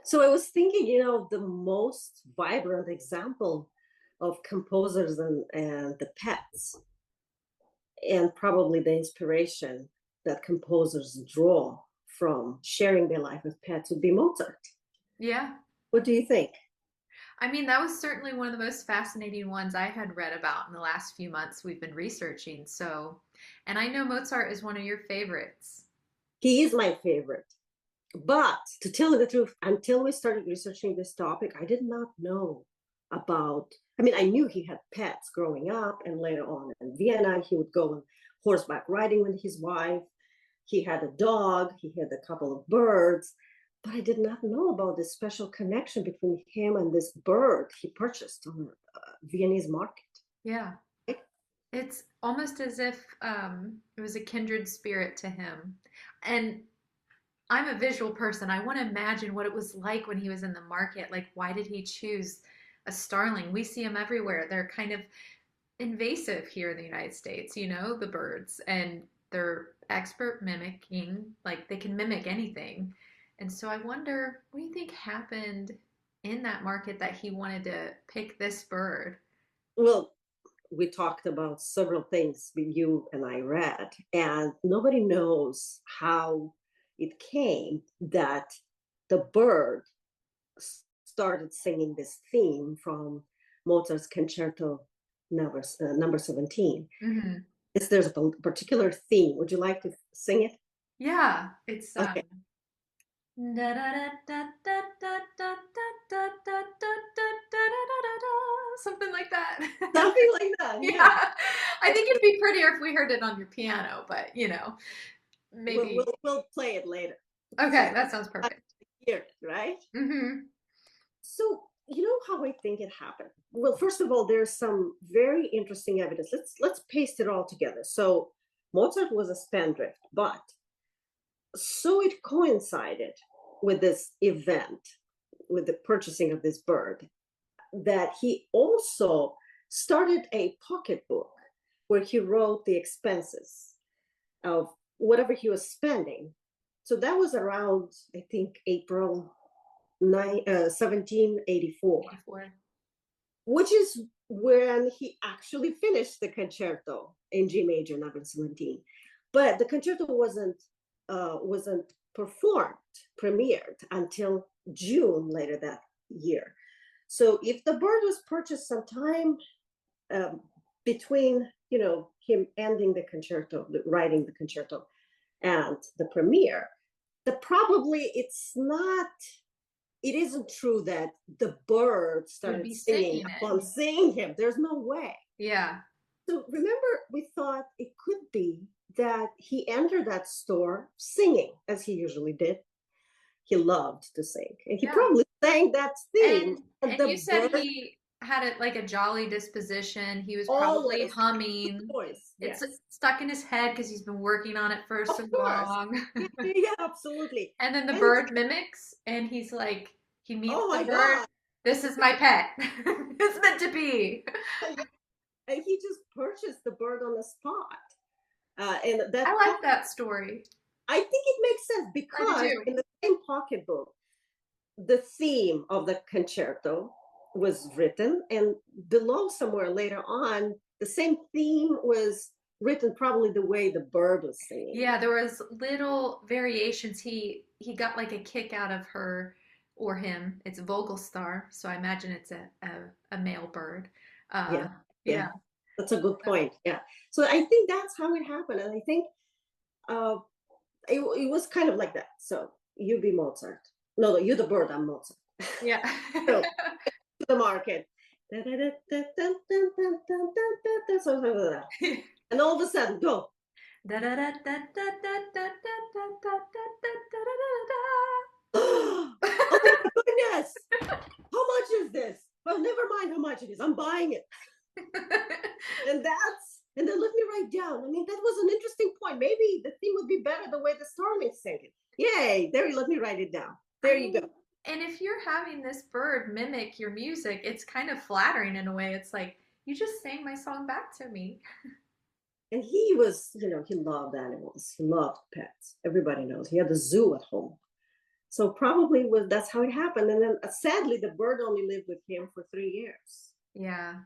So I was thinking, the most vibrant example of composers and the pets, and probably the inspiration that composers draw from sharing their life with pets would be Mozart. Yeah. What do you think? I mean, that was certainly one of the most fascinating ones I had read about in the last few months we've been researching. So, and I know Mozart is one of your favorites. He is my favorite. But to tell you the truth, until we started researching this topic, I did not know about. I mean, I knew he had pets growing up, and later on in Vienna, he would go on horseback riding with his wife. He had a dog, he had a couple of birds, but I did not know about this special connection between him and this bird he purchased on a Viennese market. Yeah. It's almost as if it was a kindred spirit to him. And I'm a visual person. I want to imagine what it was like when he was in the market. Like, why did he choose a starling? We see them everywhere. They're kind of invasive here in the United States, the birds, and they're expert mimicking, like they can mimic anything. And so I wonder, what do you think happened in that market that he wanted to pick this bird? Well, we talked about several things you and I read, and nobody knows how it came that the bird started singing this theme from Mozart's concerto number 17. Hmm. Is there's a particular theme? Would you like to sing it? Yeah, it's Okay, something like that. something like that. Yeah, Yeah, I think it'd be prettier if we heard it on your piano, but we'll maybe. we'll, we'll play it later. So Okay, that sounds I perfect. hear it, right? Hmm. So you know how I think it happened. Well, first of all, there's some very interesting evidence. Let's paste it all together. So Mozart was a spendthrift, but so it coincided with this event, with the purchasing of this bird, that he also started a pocketbook where he wrote the expenses of whatever he was spending. So that was around, I think, April 1784, 84. which is when he actually finished the concerto in G major, number 17. But the concerto wasn't performed, premiered until June later that year. So if the bird was purchased sometime um, between him ending the concerto, writing the concerto, and the premiere, the probably it isn't true that the bird Would started be singing singing it. upon seeing him. There's no way. Yeah. So remember, we thought it could be that he entered that store singing as he usually did. He loved to sing, and he Yeah. probably sang that theme. And And you the said bird he had it like a jolly disposition. He was probably always humming. voice. It's Yes, stuck in his head because he's been working on it for of so course. long. Yeah, yeah, yeah, absolutely. And then the And bird mimics, and he's like, he meets oh the my bird. God. This is my pet. It's meant to be. And he just purchased the bird on the spot. And I that like that story. I think it makes sense I do because too. in the same pocketbook, the theme of the concerto was written, and below somewhere later on, the same theme was written probably the way the bird was singing it. Yeah, there was little variations. He got like a kick out of her or him. It's Vogelstar, so I imagine it's a male bird. Uh, Yeah, yeah, yeah. that's a good So, point. Yeah, so I think that's how it happened, and I think uh, it was kind of like that. So you be Mozart. No, you the bird. I'm Mozart. yeah. So to the market. And all of a sudden, go. Oh my goodness! How much is this? Well, never mind how much it is. I'm buying it. And then let me write down. I mean, that was an interesting point. Maybe the theme would be better the way the storm is singing. Yay! There, let me write it down. I There you mean, go. and if you're having this bird mimic your music, it's kind of flattering in a way. It's like, you just sang my song back to me. And he was, he loved animals. He loved pets. Everybody knows. He had a zoo at home. So probably was that's how it happened. And then sadly, the bird only lived with him for 3 years. Yeah.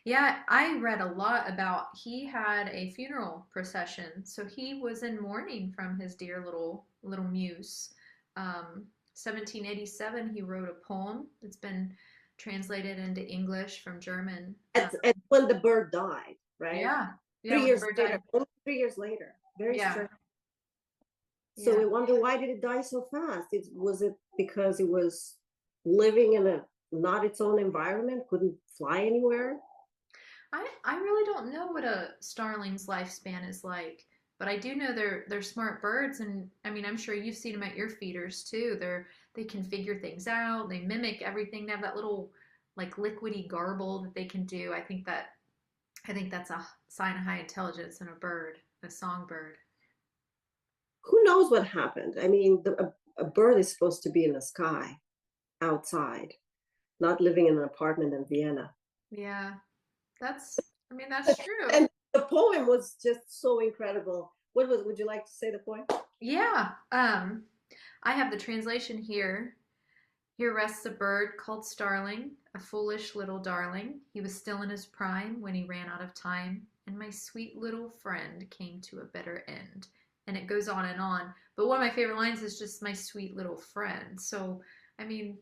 Yeah, I read a lot about he had a funeral procession. So he was in mourning from his dear little Muse. 1787 he wrote a poem that's been translated into English from German. And when the bird died, right? Yeah. Yeah, three when the years bird later, died. only 3 years later. Very Yeah. strange. So Yeah. we wonder, why did it die so fast? Was it because it was living in a not its own environment, couldn't fly anywhere? I really don't know what a starling's lifespan is like, but I do know they're smart birds, and I mean I'm sure you've seen them at your feeders too. They can figure things out. They mimic everything. They have that little like liquidy garble that they can do. I think that's a sign of high intelligence in a bird, a songbird. Who knows what happened? I mean, a bird is supposed to be in the sky, outside, not living in an apartment in Vienna. Yeah, I mean that's true. And the poem was just so incredible. What was? Would you like to say the poem? Yeah. I have the translation here. Here rests a bird called Starling, a foolish little darling. He was still in his prime when he ran out of time, and my sweet little friend came to a better end. And it goes on and on. But one of my favorite lines is just my sweet little friend. So, I mean,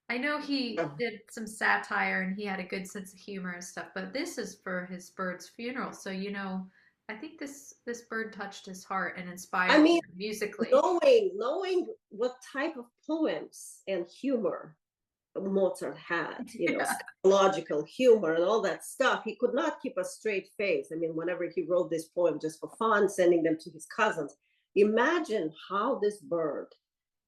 I know he Oh. did some satire and he had a good sense of humor and stuff, but this is for his bird's funeral. So, I think this bird touched his heart and I inspired mean, him musically. knowing what type of poems and humor Mozart had, Yeah. psychological humor and all that stuff, he could not keep a straight face. I mean, whenever he wrote this poem just for fun, sending them to his cousins, imagine how this bird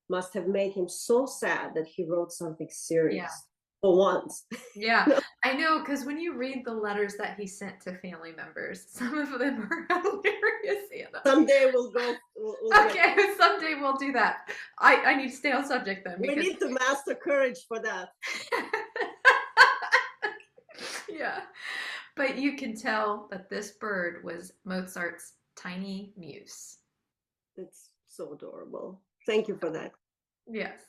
must have made him so sad that he wrote something Yeah. serious for once. Yeah, I know because when you read the letters that he sent to family members, some of them are hilarious, Anna. Someday we'll get. Okay, someday we'll do that. I need to stay on subject then We because need to master courage for that. yeah, but you can tell that this bird was Mozart's tiny muse. It's so adorable. Thank you for that. Yes.